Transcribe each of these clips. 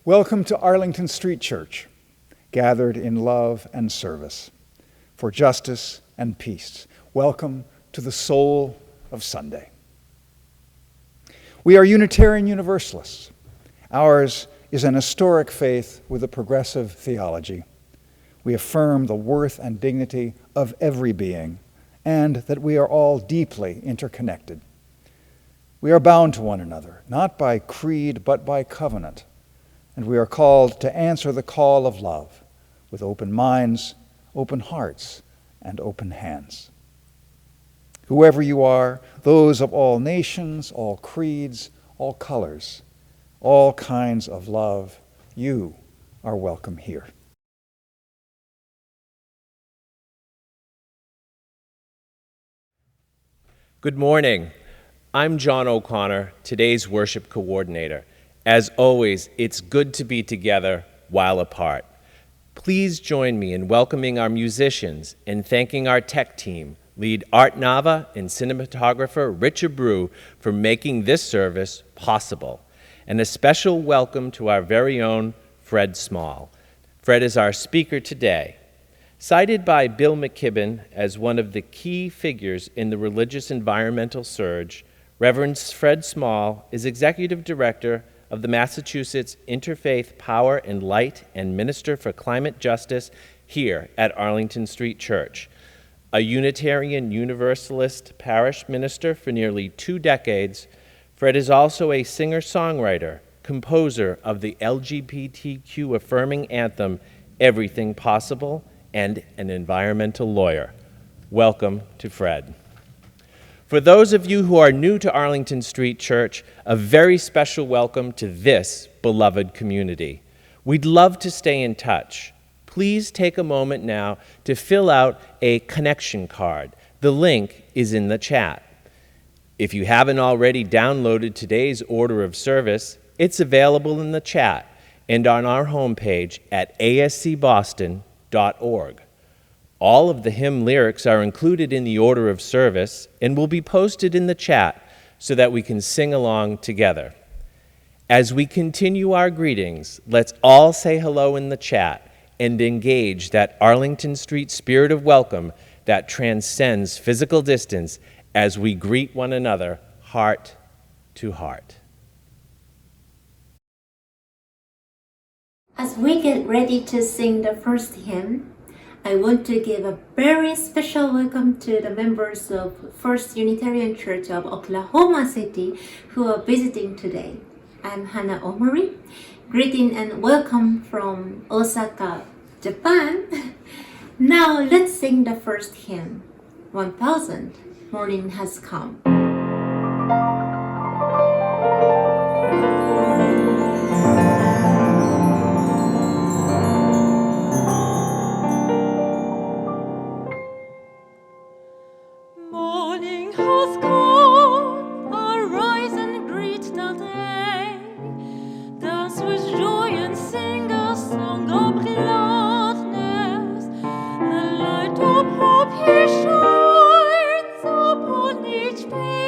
Welcome to Arlington Street Church, gathered in love and service for justice and peace. Welcome to the soul of Sunday. We are Unitarian Universalists. Ours is an historic faith with a progressive theology. We affirm the worth and dignity of every being and that we are all deeply interconnected. We are bound to one another, not by creed but by covenant. And we are called to answer the call of love with open minds, open hearts, and open hands. Whoever you are, those of all nations, all creeds, all colors, all kinds of love, you are welcome here. Good morning. I'm John O'Connor, today's worship coordinator. As always, it's good to be together while apart. Please join me in welcoming our musicians and thanking our tech team, lead Art Nava and cinematographer Richard Brew, for making this service possible. And a special welcome to our very own Fred Small. Fred is our speaker today. Cited by Bill McKibben as one of the key figures in the religious environmental surge, Reverend Fred Small is Executive Director of the Massachusetts Interfaith Power and Light and Minister for Climate Justice here at Arlington Street Church. A Unitarian Universalist parish minister for nearly 2 decades, Fred is also a singer-songwriter, composer of the LGBTQ affirming anthem, Everything Possible, and an environmental lawyer. Welcome to Fred. For those of you who are new to Arlington Street Church, a very special welcome to this beloved community. We'd love to stay in touch. Please take a moment now to fill out a connection card. The link is in the chat. If you haven't already downloaded today's order of service, it's available in the chat and on our homepage at ascboston.org. All of the hymn lyrics are included in the order of service and will be posted in the chat so that we can sing along together. As we continue our greetings, let's all say hello in the chat and engage that Arlington Street spirit of welcome that transcends physical distance as we greet one another heart to heart. As we get ready to sing the first hymn, I want to give a very special welcome to the members of First Unitarian Church of Oklahoma City who are visiting today. I'm Hana Omori. Greeting and welcome from Osaka, Japan. Now let's sing the first hymn, 1000, Morning Has Come. He shines upon each face.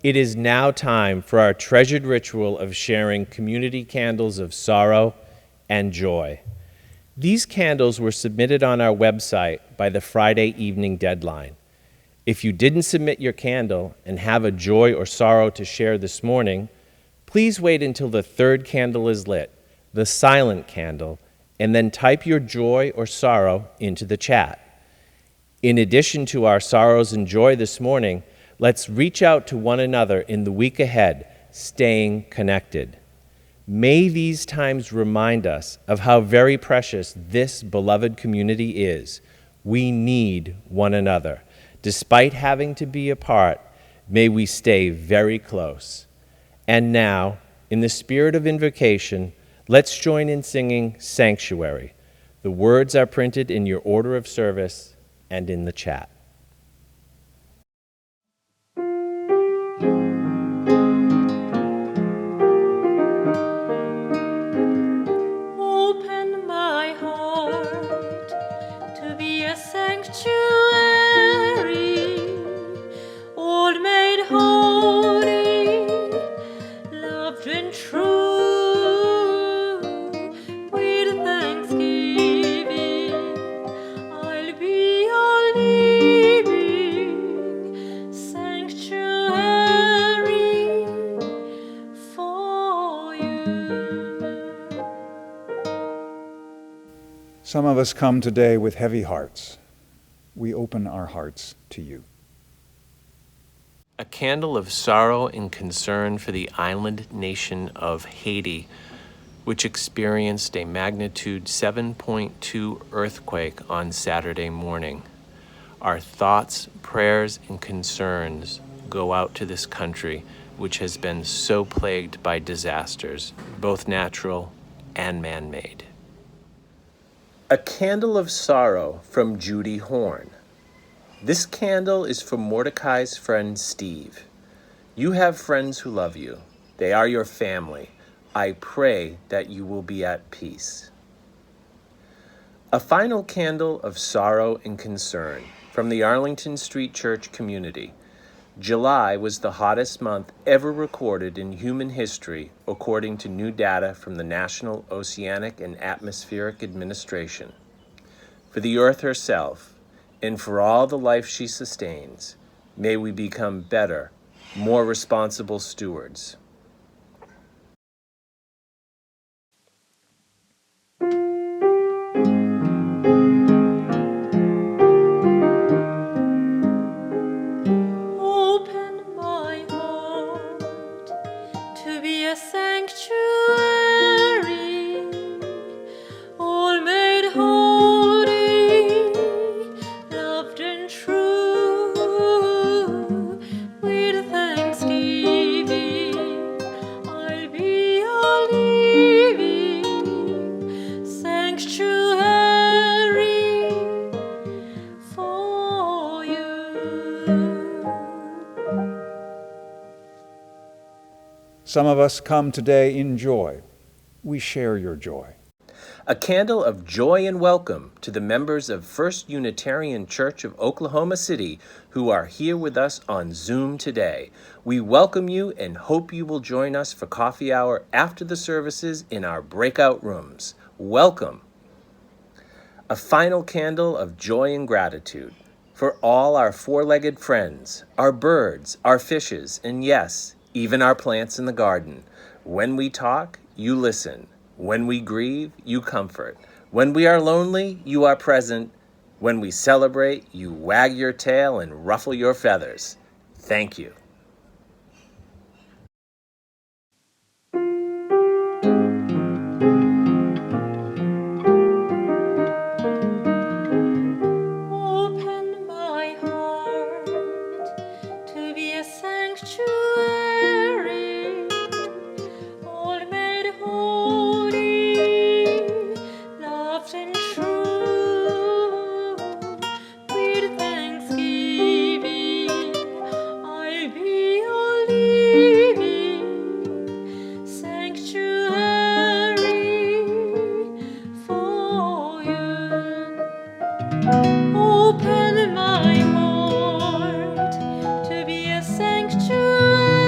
it is now time for our treasured ritual of sharing community candles of sorrow and joy. These candles were submitted on our website by the Friday evening deadline. If you didn't submit your candle and have a joy or sorrow to share this morning, please wait until the third candle is lit, the silent candle, and then type your joy or sorrow into the chat. In addition to our sorrows and joy this morning, let's reach out to one another in the week ahead, staying connected. May these times remind us of how very precious this beloved community is. We need one another. Despite having to be apart, may we stay very close. And now, in the spirit of invocation, let's join in singing Sanctuary. The words are printed in your order of service and in the chat. Open my heart to be a sanctuary, all made holy, loved and true. With thanksgiving, I'll be your living sanctuary for you. Some of us come today with heavy hearts. We open our hearts to you. A candle of sorrow and concern for the island nation of Haiti, which experienced a magnitude 7.2 earthquake on Saturday morning. Our thoughts, prayers, and concerns go out to this country, which has been so plagued by disasters, both natural and man-made. A candle of sorrow from Judy Horn. This candle is for Mordecai's friend Steve. You have friends who love you. They are your family. I pray that you will be at peace. A final candle of sorrow and concern from the Arlington Street Church community. July was the hottest month ever recorded in human history, according to new data from the National Oceanic and Atmospheric Administration. For the Earth herself, and for all the life she sustains, may we become better, more responsible stewards. Open my heart to be a sanctuary, all made holy, loved and true. With thanksgiving, I'll be your living sanctuary for you. Some of us come today in joy. We share your joy. A candle of joy and welcome to the members of First Unitarian Church of Oklahoma City who are here with us on Zoom today. We welcome you and hope you will join us for coffee hour after the services in our breakout rooms. Welcome. A final candle of joy and gratitude for all our four-legged friends, our birds, our fishes, and yes, even our plants in the garden. When we talk, you listen. When we grieve, you comfort. When we are lonely, you are present. When we celebrate, you wag your tail and ruffle your feathers. Thank you. Open my heart to be a sanctuary, all made holy, loved and true. With thanksgiving, I'll be your living sanctuary for you. Open my heart to be a sanctuary,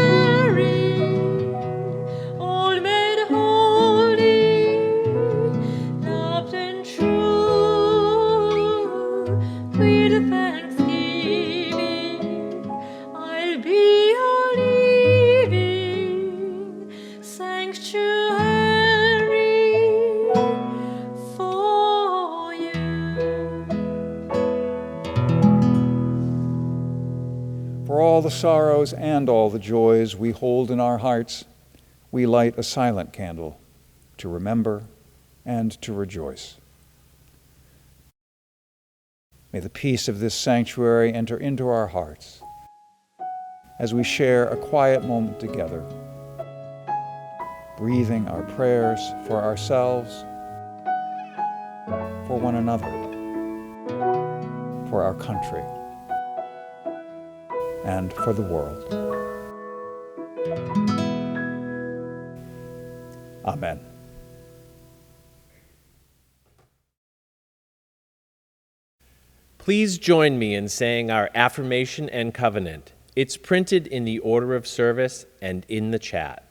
with thanksgiving, I'll be a living sanctuary for you. For all the sorrows and all the joys we hold in our hearts, we light a silent candle to remember and to rejoice. May the peace of this sanctuary enter into our hearts as we share a quiet moment together, breathing our prayers for ourselves, for one another, for our country, and for the world. Amen. Please join me in saying our affirmation and covenant. It's printed in the order of service and in the chat.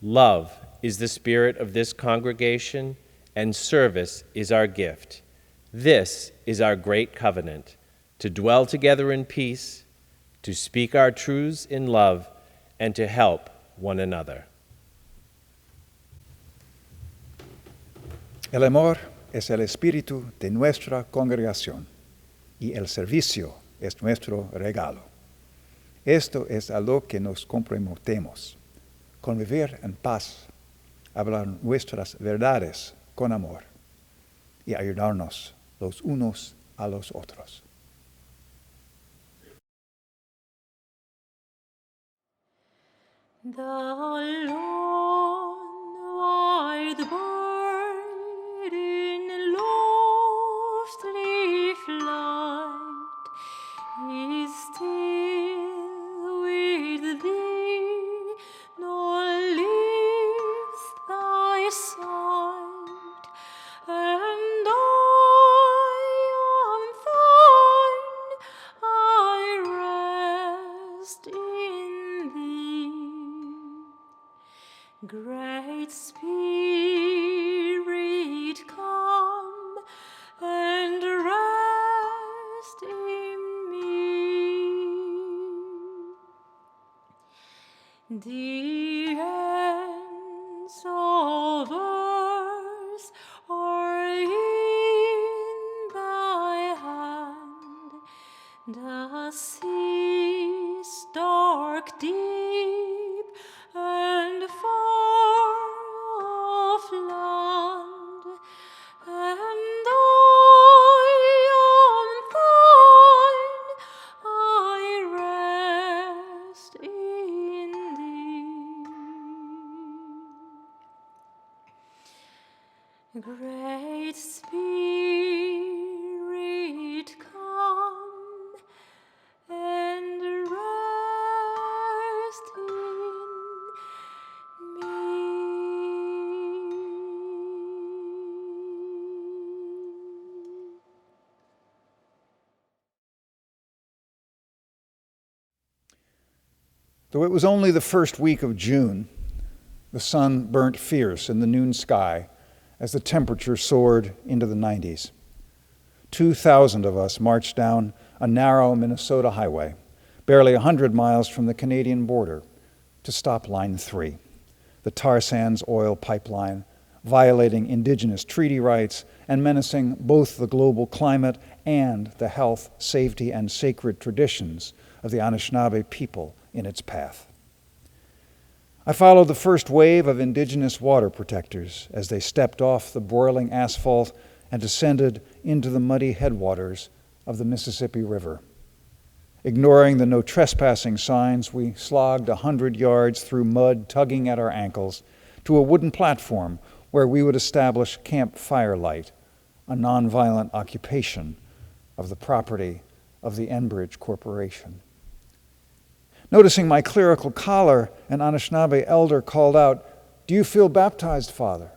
Love is the spirit of this congregation, and service is our gift. This is our great covenant, to dwell together in peace, to speak our truths in love, and to help one another. El amor es el espíritu de nuestra congregación y el servicio es nuestro regalo. Esto es a lo que nos comprometemos, convivir en paz, hablar nuestras verdades con amor y ayudarnos los unos a los otros. The lone wild bird in lofty flight is still with thee, nor leaves thy sight, and I am thine, I rest in thee. Great Spirit, come and rest in me. The ends of earth are in thy hand, the seas dark deep and far off land, and I am thine, I rest in thee. Great Spirit, come and rest in me. Though it was only the first week of June, the sun burnt fierce in the noon sky as the temperature soared into the 90s. 2,000 of us marched down a narrow Minnesota highway, barely 100 miles from the Canadian border, to stop Line 3, the tar sands oil pipeline, violating indigenous treaty rights and menacing both the global climate and the health, safety, and sacred traditions of the Anishinaabe people in its path. I followed the first wave of indigenous water protectors as they stepped off the broiling asphalt and descended into the muddy headwaters of the Mississippi River. Ignoring the no trespassing signs, we slogged 100 yards through mud tugging at our ankles to a wooden platform where we would establish Camp Firelight, a nonviolent occupation of the property of the Enbridge Corporation. Noticing my clerical collar, an Anishinaabe elder called out, "Do you feel baptized, Father?"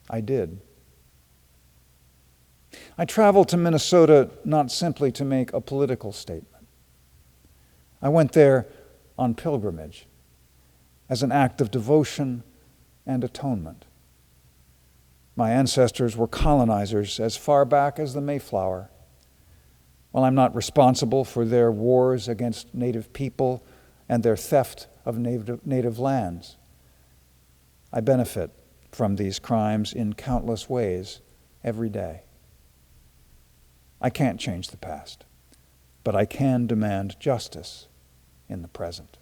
I did. I traveled to Minnesota not simply to make a political statement. I went there on pilgrimage as an act of devotion and atonement. My ancestors were colonizers as far back as the Mayflower, While I'm not responsible for their wars against native people and their theft of native lands, I benefit from these crimes in countless ways every day. I can't change the past, but I can demand justice in the present.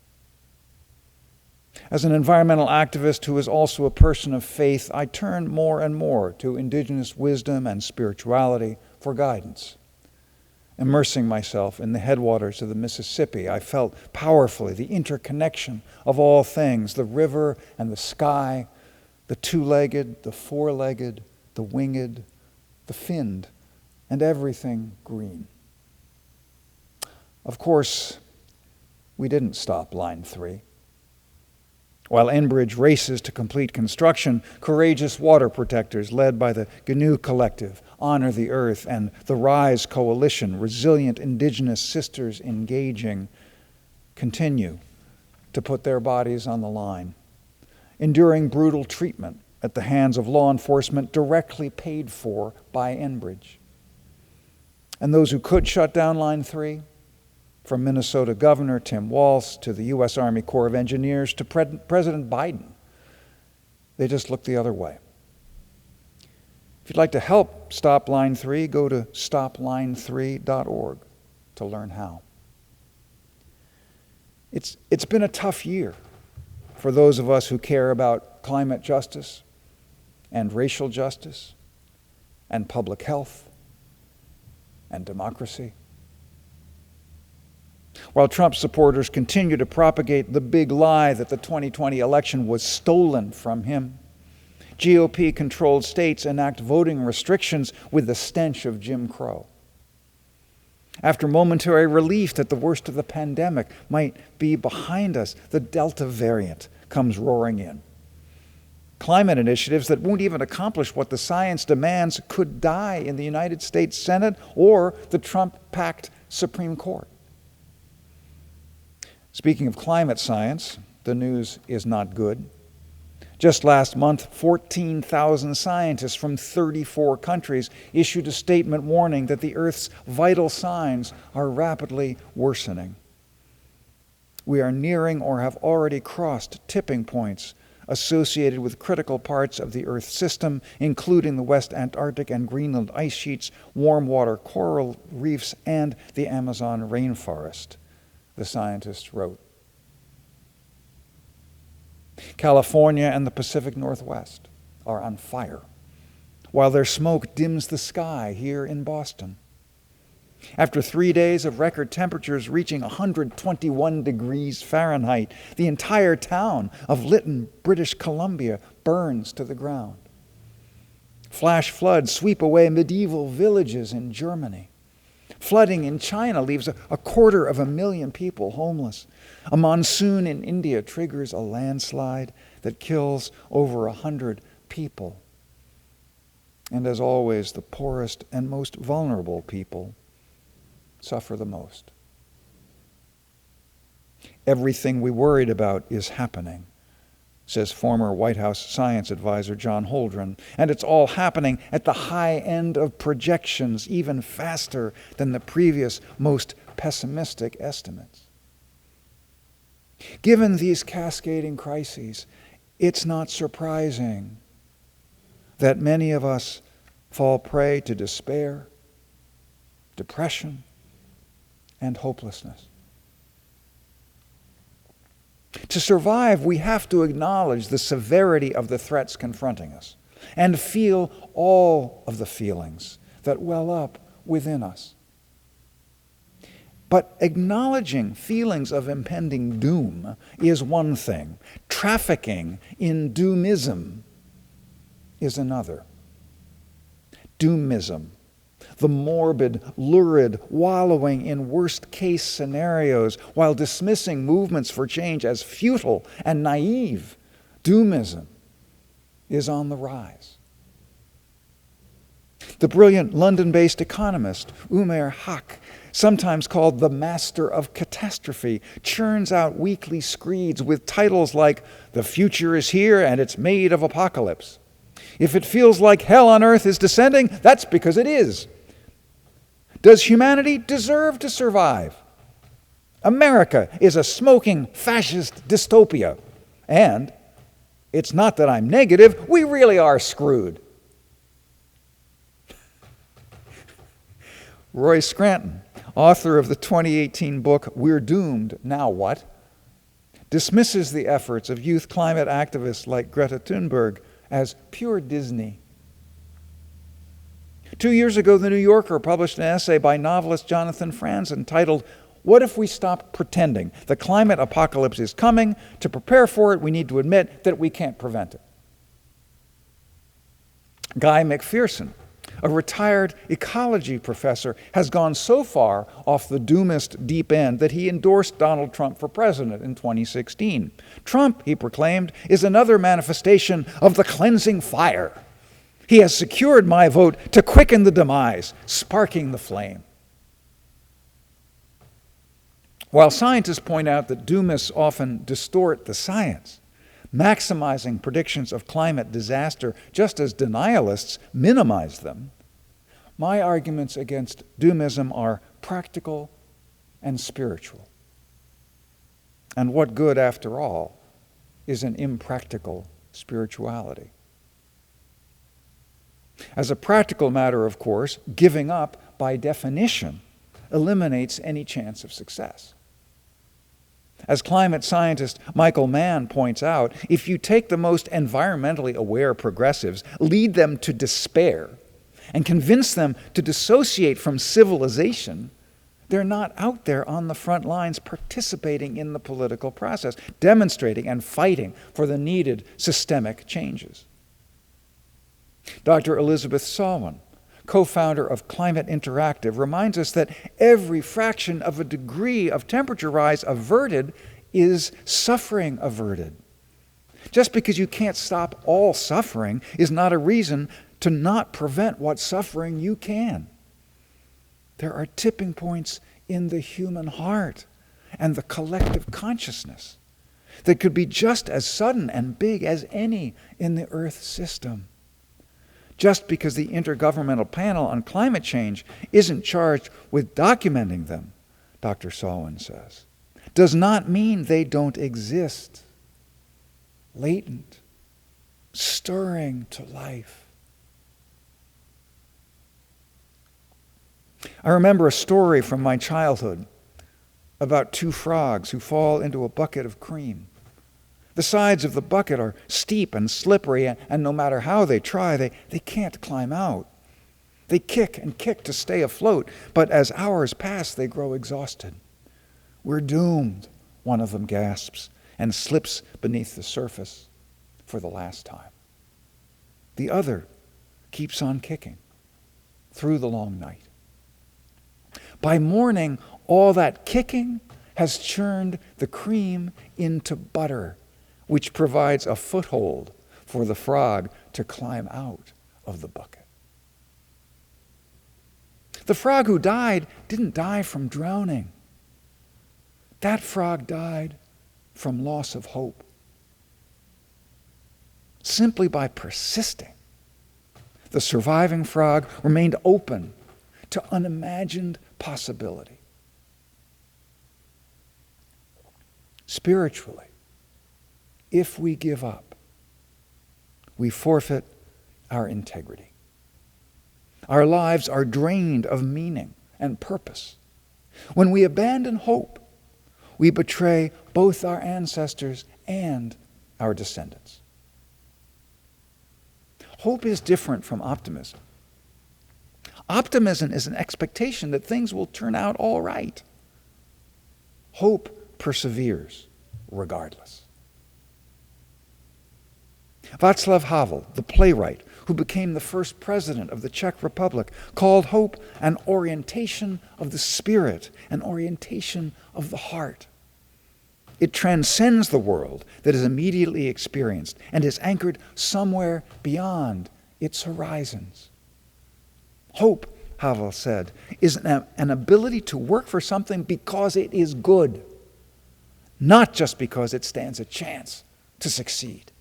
As an environmental activist who is also a person of faith, I turn more and more to indigenous wisdom and spirituality for guidance. Immersing myself in the headwaters of the Mississippi, I felt powerfully the interconnection of all things, the river and the sky, the two-legged, the four-legged, the winged, the finned, and everything green. Of course, we didn't stop Line 3. While Enbridge races to complete construction, courageous water protectors led by the GNU Collective, Honor the Earth, and the RISE Coalition, Resilient Indigenous Sisters Engaging, continue to put their bodies on the line, enduring brutal treatment at the hands of law enforcement directly paid for by Enbridge. And those who could shut down Line 3, from Minnesota Governor Tim Walz to the U.S. Army Corps of Engineers to President Biden, they just looked the other way. If you'd like to help stop Line 3, go to stopline3.org to learn how. It's been a tough year for those of us who care about climate justice and racial justice and public health and democracy. While Trump supporters continue to propagate the big lie that the 2020 election was stolen from him, GOP-controlled states enact voting restrictions with the stench of Jim Crow. After momentary relief that the worst of the pandemic might be behind us, the Delta variant comes roaring in. Climate initiatives that won't even accomplish what the science demands could die in the United States Senate or the Trump-packed Supreme Court. Speaking of climate science, the news is not good. Just last month, 14,000 scientists from 34 countries issued a statement warning that the Earth's vital signs are rapidly worsening. We are nearing or have already crossed tipping points associated with critical parts of the Earth system, including the West Antarctic and Greenland ice sheets, warm water coral reefs, and the Amazon rainforest, the scientists wrote. California and the Pacific Northwest are on fire, while their smoke dims the sky here in Boston. After 3 days of record temperatures reaching 121 degrees Fahrenheit, the entire town of Lytton, British Columbia, burns to the ground. Flash floods sweep away medieval villages in Germany. Flooding in China leaves 250,000 people homeless. A monsoon in India triggers a landslide that kills over 100 people. And as always, the poorest and most vulnerable people suffer the most. Everything we worried about is happening, says former White House science advisor John Holdren, and it's all happening at the high end of projections, even faster than the previous, most pessimistic estimates. Given these cascading crises, it's not surprising that many of us fall prey to despair, depression, and hopelessness. To survive, we have to acknowledge the severity of the threats confronting us and feel all of the feelings that well up within us. But acknowledging feelings of impending doom is one thing. Trafficking in doomism is another. Doomism, the morbid, lurid wallowing in worst-case scenarios while dismissing movements for change as futile and naive. Doomism is on the rise. The brilliant London-based economist Umair Haq, sometimes called the master of catastrophe, churns out weekly screeds with titles like "The Future is Here and It's Made of Apocalypse." If it feels like hell on earth is descending, that's because it is. Does humanity deserve to survive? America is a smoking fascist dystopia. And it's not that I'm negative, we really are screwed. Roy Scranton, author of the 2018 book We're Doomed, Now What?, dismisses the efforts of youth climate activists like Greta Thunberg as pure Disney. 2 years ago, The New Yorker published an essay by novelist Jonathan Franzen titled, "What if we stopped pretending the climate apocalypse is coming? To prepare for it, we need to admit that we can't prevent it." Guy McPherson, a retired ecology professor, has gone so far off the doomist deep end that he endorsed Donald Trump for president in 2016. Trump, he proclaimed, is another manifestation of the cleansing fire. He has secured my vote to quicken the demise, sparking the flame. While scientists point out that doomists often distort the science, maximizing predictions of climate disaster just as denialists minimize them, my arguments against doomism are practical and spiritual. And what good, after all, is an impractical spirituality? As a practical matter, of course, giving up, by definition, eliminates any chance of success. As climate scientist Michael Mann points out, if you take the most environmentally aware progressives, lead them to despair, and convince them to dissociate from civilization, they're not out there on the front lines participating in the political process, demonstrating and fighting for the needed systemic changes. Dr. Elizabeth Salwin, co-founder of Climate Interactive, reminds us that every fraction of a degree of temperature rise averted is suffering averted. Just because you can't stop all suffering is not a reason to not prevent what suffering you can. There are tipping points in the human heart and the collective consciousness that could be just as sudden and big as any in the Earth system. Just because the Intergovernmental Panel on Climate Change isn't charged with documenting them, Dr. Salwin says, does not mean they don't exist. Latent, stirring to life. I remember a story from my childhood about two frogs who fall into a bucket of cream. The sides of the bucket are steep and slippery, and no matter how they try, they can't climb out. They kick and kick to stay afloat, but as hours pass, they grow exhausted. "We're doomed," one of them gasps, and slips beneath the surface for the last time. The other keeps on kicking through the long night. By morning, all that kicking has churned the cream into butter, which provides a foothold for the frog to climb out of the bucket. The frog who died didn't die from drowning. That frog died from loss of hope. Simply by persisting, the surviving frog remained open to unimagined possibility. Spiritually, if we give up, we forfeit our integrity. Our lives are drained of meaning and purpose. When we abandon hope, we betray both our ancestors and our descendants. Hope is different from optimism. Optimism is an expectation that things will turn out all right. Hope perseveres regardless. Václav Havel, the playwright who became the first president of the Czech Republic, called hope an orientation of the spirit, an orientation of the heart. It transcends the world that is immediately experienced and is anchored somewhere beyond its horizons. Hope, Havel said, is an ability to work for something because it is good, not just because it stands a chance to succeed.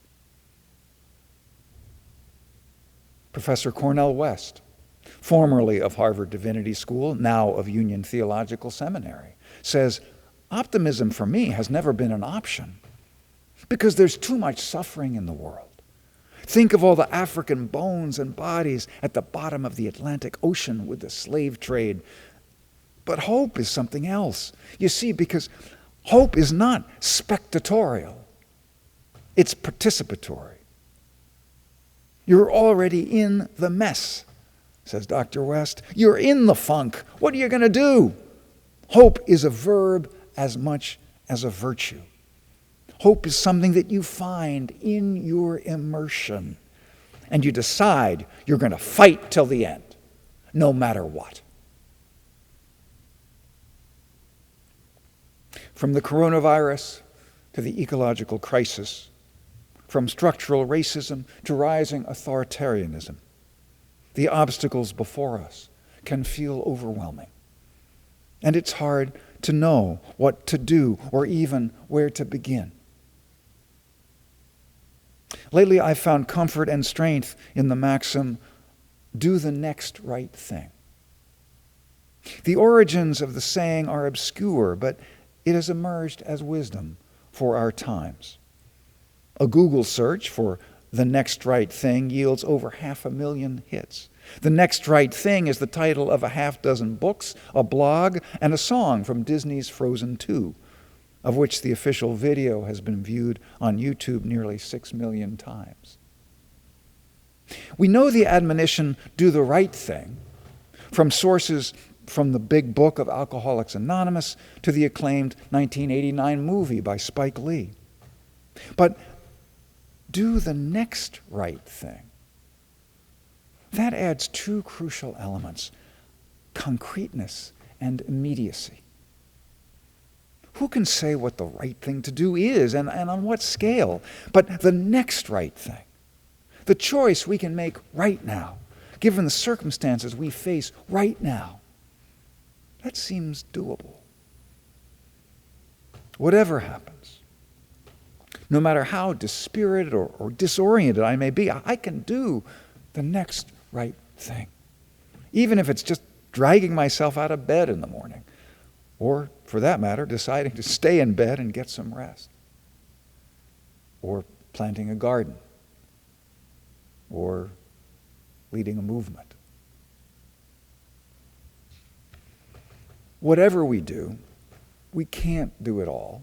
Professor Cornel West, formerly of Harvard Divinity School, now of Union Theological Seminary, says, optimism for me has never been an option because there's too much suffering in the world. Think of all the African bones and bodies at the bottom of the Atlantic Ocean with the slave trade. But hope is something else. You see, because hope is not spectatorial. It's participatory. You're already in the mess, says Dr. West. You're in the funk. What are you going to do? Hope is a verb as much as a virtue. Hope is something that you find in your immersion, and you decide you're going to fight till the end, no matter what. From the coronavirus to the ecological crisis, from structural racism to rising authoritarianism, the obstacles before us can feel overwhelming. And it's hard to know what to do or even where to begin. Lately, I've found comfort and strength in the maxim, do the next right thing. The origins of the saying are obscure, but it has emerged as wisdom for our times. A Google search for the next right thing yields over 500,000 hits. The Next Right Thing is the title of a half dozen books, a blog, and a song from Disney's Frozen 2, of which the official video has been viewed on YouTube nearly 6 million times. We know the admonition, do the right thing, from sources from the big book of Alcoholics Anonymous to the acclaimed 1989 movie by Spike Lee. But do the next right thing. That adds two crucial elements, concreteness and immediacy. Who can say what the right thing to do is and on what scale? But the next right thing, the choice we can make right now, given the circumstances we face right now, that seems doable. Whatever happens, no matter how dispirited or disoriented I may be, I can do the next right thing, even if it's just dragging myself out of bed in the morning, or, for that matter, deciding to stay in bed and get some rest, or planting a garden, or leading a movement. Whatever we do, we can't do it all.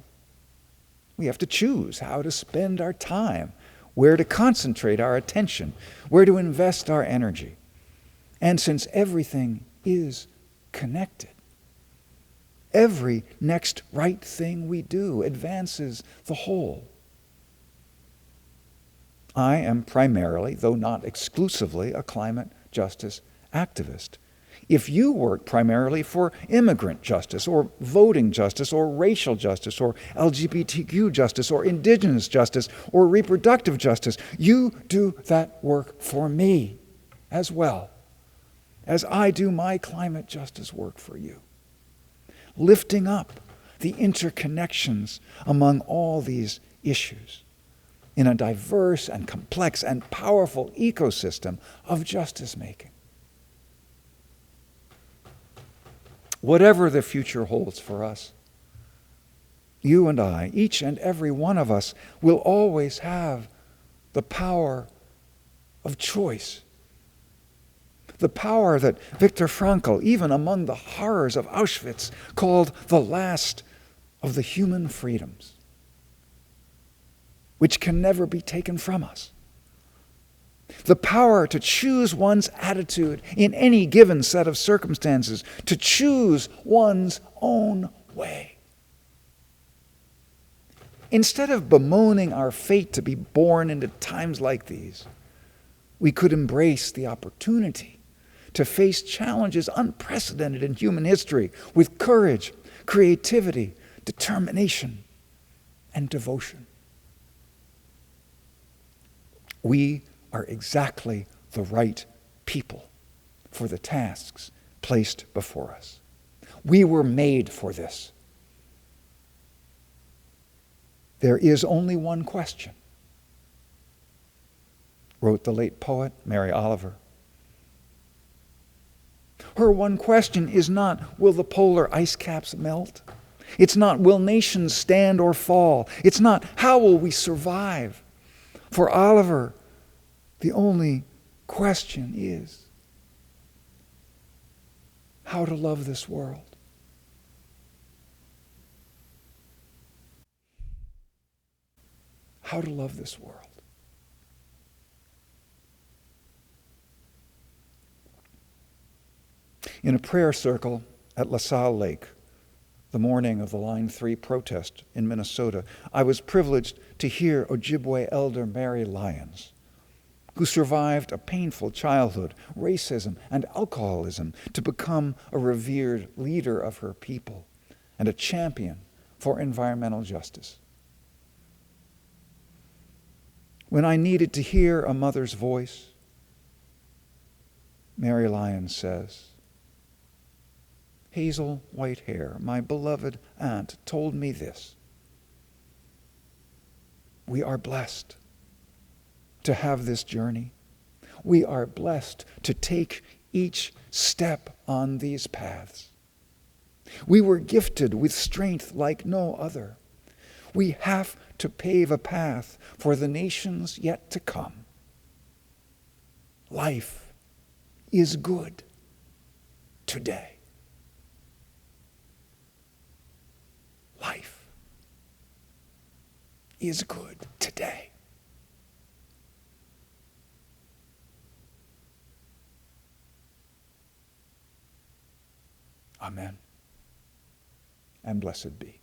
We have to choose how to spend our time, where to concentrate our attention, where to invest our energy. And since everything is connected, every next right thing we do advances the whole. I am primarily, though not exclusively, a climate justice activist. If you work primarily for immigrant justice or voting justice or racial justice or LGBTQ justice or indigenous justice or reproductive justice, you do that work for me as well as I do my climate justice work for you. Lifting up the interconnections among all these issues in a diverse and complex and powerful ecosystem of justice making. Whatever the future holds for us, you and I, each and every one of us, will always have the power of choice. The power that Viktor Frankl, even among the horrors of Auschwitz, called the last of the human freedoms, which can never be taken from us. The power to choose one's attitude in any given set of circumstances, to choose one's own way. Instead of bemoaning our fate to be born into times like these, we could embrace the opportunity to face challenges unprecedented in human history with courage, creativity, determination, and devotion. We are exactly the right people for the tasks placed before us. We were made for this. There is only one question, wrote the late poet Mary Oliver. Her one question is not, will the polar ice caps melt? It's not, will nations stand or fall? It's not, how will we survive? For Oliver, the only question is how to love this world. How to love this world. In a prayer circle at LaSalle Lake, the morning of the Line 3 protest in Minnesota, I was privileged to hear Ojibwe elder Mary Lyons, who survived a painful childhood, racism, and alcoholism to become a revered leader of her people and a champion for environmental justice. When I needed to hear a mother's voice, Mary Lyons says, hazel white hair, my beloved aunt told me this. We are blessed to have this journey. We are blessed to take each step on these paths. We were gifted with strength like no other. We have to pave a path for the nations yet to come. Life is good today. Life is good today. Amen. And blessed be.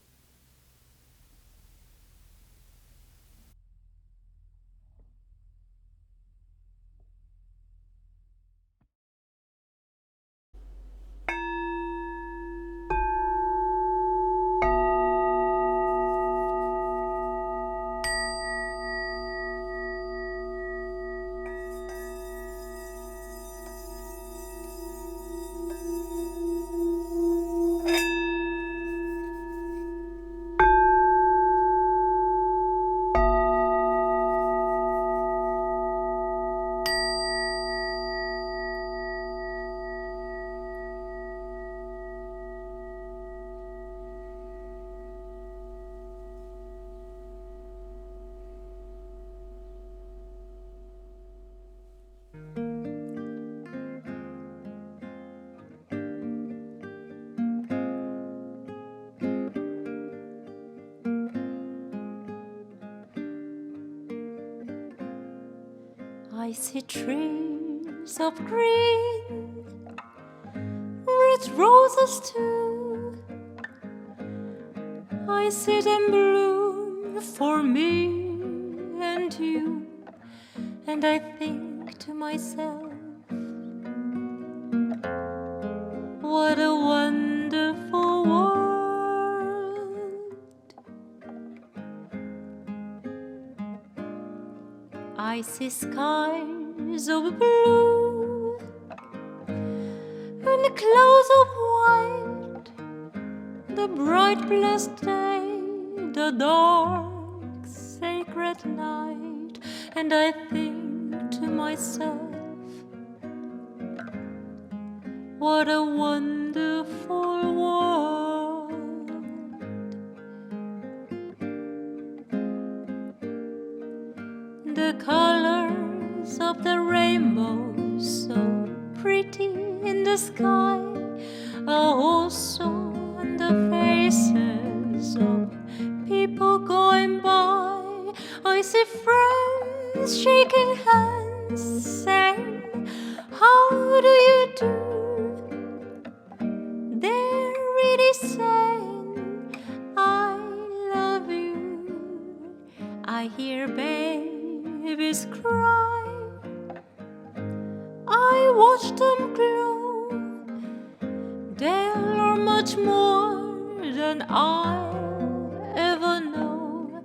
I see trees of green, red roses too. I see them bloom for me and you, and I think to myself, what a wonderful world. I see skies of blue and clouds of white, the bright blessed day, the dark sacred night, and I think to myself, what a wonderful world. The colors of the rainbow, so pretty in the sky, are also on the faces of people going by. I see friends shaking hands, saying, how do you do? They're really saying, I love you. I hear babies cry, I watch them grow. They learn much more than I'll ever know,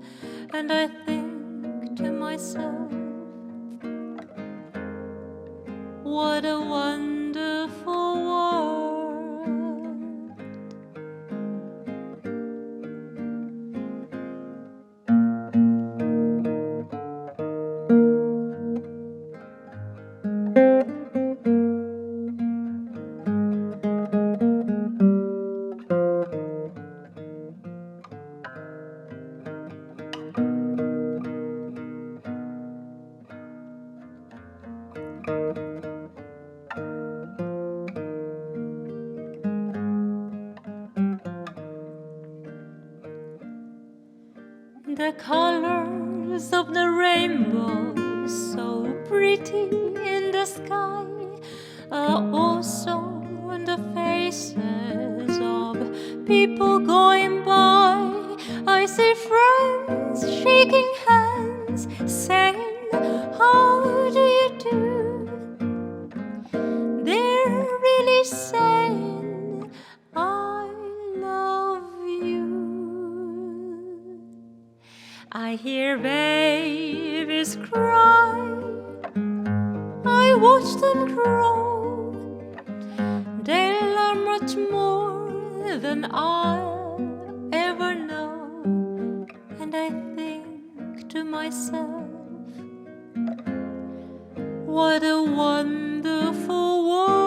and I think to myself, what a wonderful world. the colors of the rainbow, so pretty in the sky, are also on the faces of people going by. I see friends shaking hands, saying, "How do you do?" They're really saying, "I love you." I hear babies cry, I watch them grow. They learn much more than I'll ever know. And I think to myself, what a wonderful world.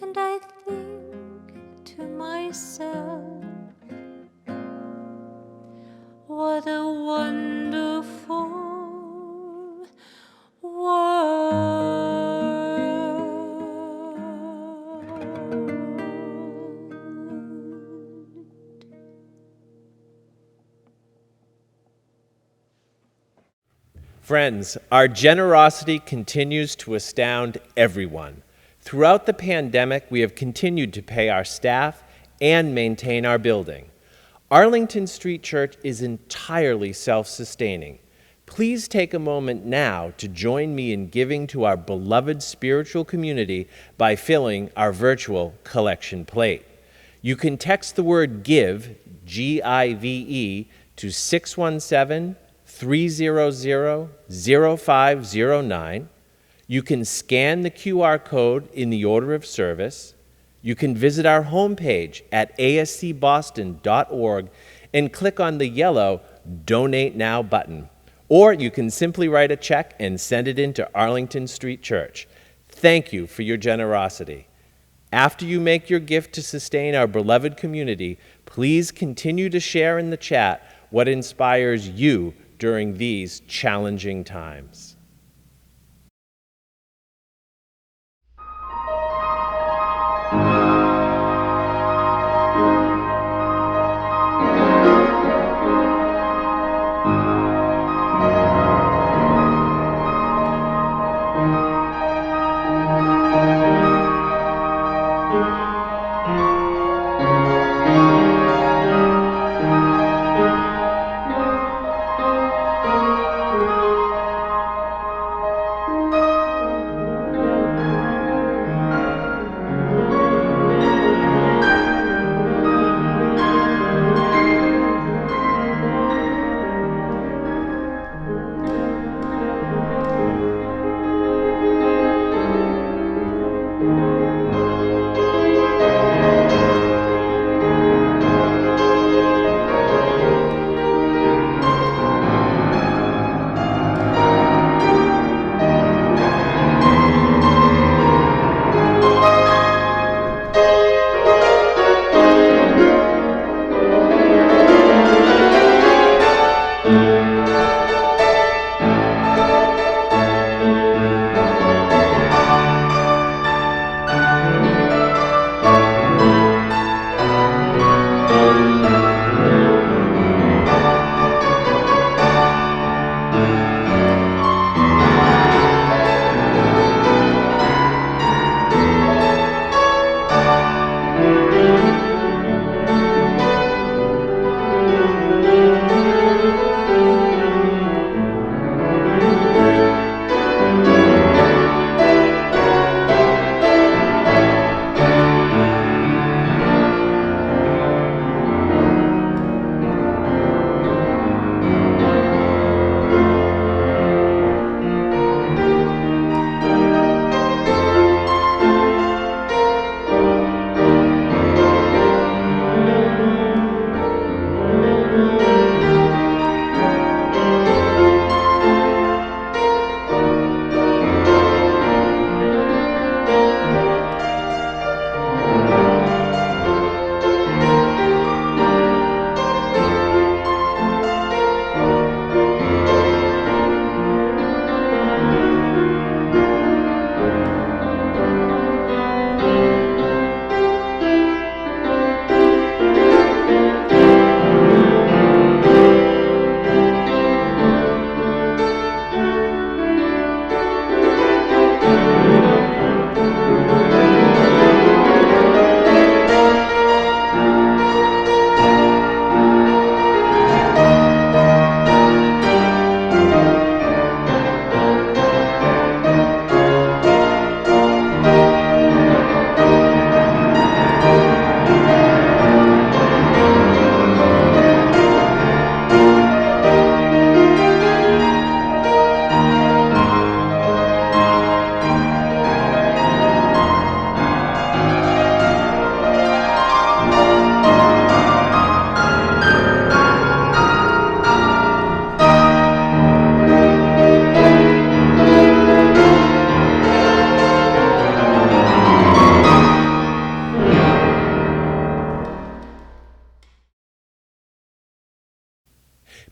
And I think to myself, what a wonderful world. Friends, our generosity continues to astound everyone. Throughout the pandemic, we have continued to pay our staff and maintain our building. Arlington Street Church is entirely self-sustaining. Please take a moment now to join me in giving to our beloved spiritual community by filling our virtual collection plate. You can text the word GIVE, G-I-V-E, to 617-300-0509. You can scan the QR code in the order of service. You can visit our homepage at ascboston.org and click on the yellow Donate Now button. Or you can simply write a check and send it in to Arlington Street Church. Thank you for your generosity. After you make your gift to sustain our beloved community, please continue to share in the chat what inspires you during these challenging times.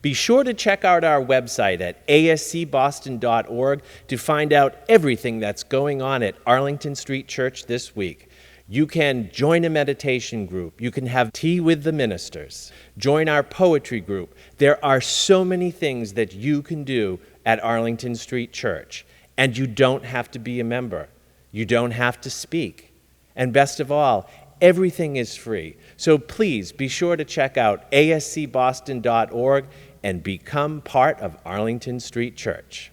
Be sure to check out our website at ascboston.org to find out everything that's going on at Arlington Street Church this week. You can join a meditation group. You can have tea with the ministers. Join our poetry group. There are so many things that you can do at Arlington Street Church. And you don't have to be a member. You don't have to speak. And best of all, everything is free. So please be sure to check out ascboston.org and become part of Arlington Street Church.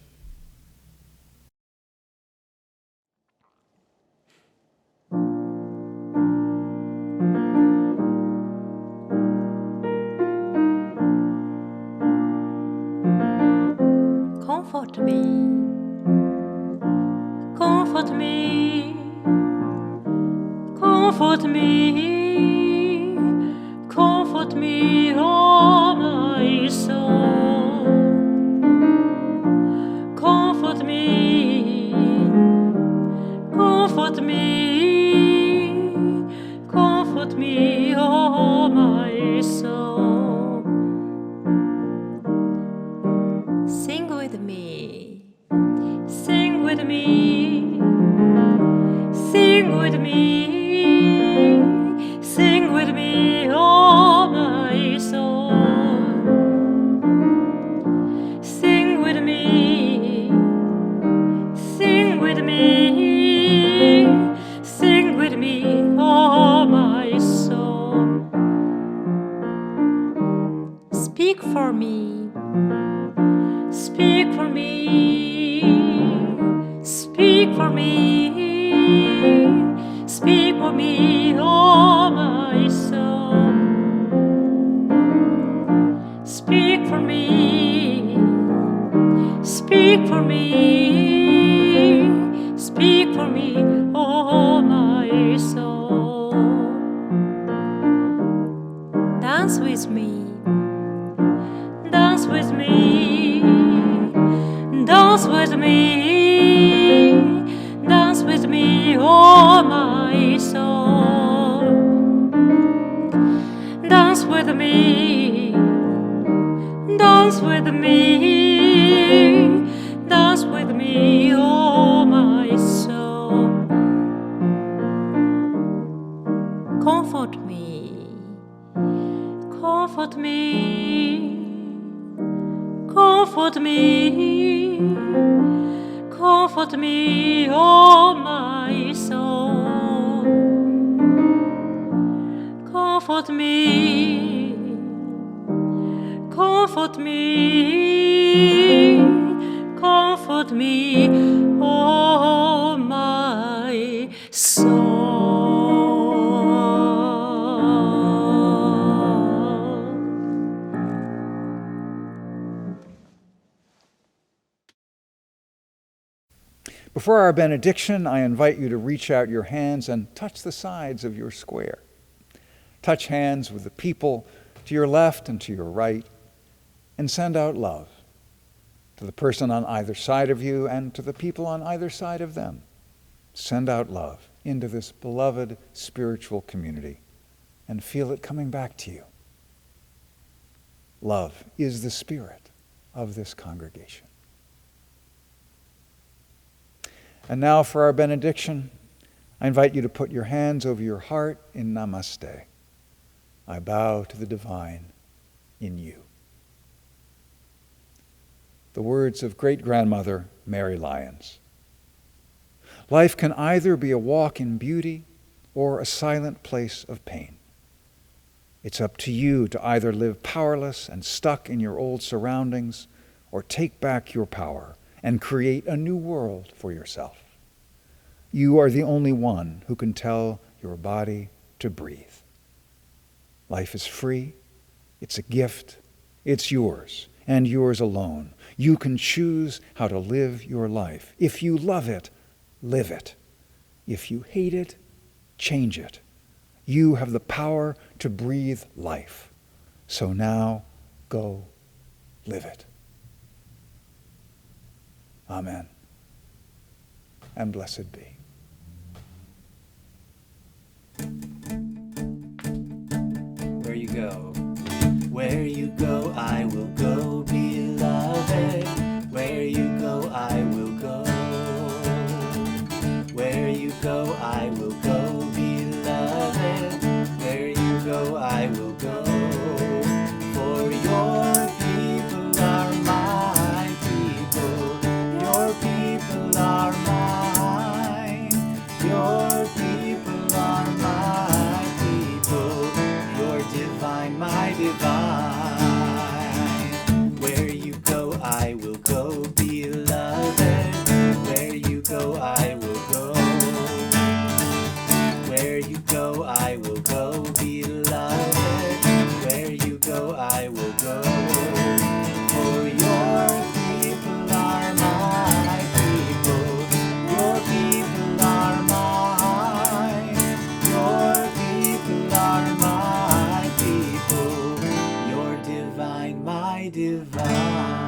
Comfort me, comfort me, comfort me, comfort me, oh my soul. Comfort me, comfort me, comfort me, oh my soul. Sing with me, sing with me, sing with me, sing with me, oh my soul. Sing with me, sing with me, sing with me, oh my soul. Speak for me, speak for me, speak for me, speak for me, oh my soul. Speak for me, speak for me, speak for me, oh my soul. Dance with me, dance with me, dance with me, dance with me, oh my soul. Dance with me, dance with me, dance with me, oh my soul. Comfort me, comfort me, comfort me, comfort me, oh my soul. Comfort me, comfort me, comfort me, oh my soul. Before our benediction, I invite you to reach out your hands and touch the sides of your square. Touch hands with the people to your left and to your right, and send out love to the person on either side of you and to the people on either side of them. Send out love into this beloved spiritual community and feel it coming back to you. Love is the spirit of this congregation. And now for our benediction, I invite you to put your hands over your heart in Namaste. I bow to the divine in you. The words of great-grandmother Mary Lyons. Life can either be a walk in beauty or a silent place of pain. It's up to you to either live powerless and stuck in your old surroundings or take back your power and create a new world for yourself. You are the only one who can tell your body to breathe. Life is free, it's a gift, it's yours, and yours alone. You can choose how to live your life. If you love it, live it. If you hate it, change it. You have the power to breathe life. So now, go live it. Amen. And blessed be. Where you go, I will go. go, I will go, beloved. Where you go, I will go. For your people are my people. Your people are mine. Your people are my people. You're divine, my divine. Where you go, I will go, beloved. Where you go, I will go. Where you go, I will go, beloved. Where you go, I will go. For your people are my people. Your people are mine. Your people are my people. You're divine, my divine.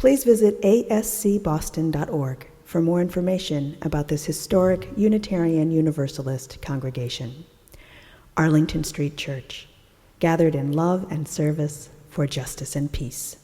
Please visit ascboston.org for more information about this historic Unitarian Universalist congregation. Arlington Street Church, gathered in love and service for justice and peace.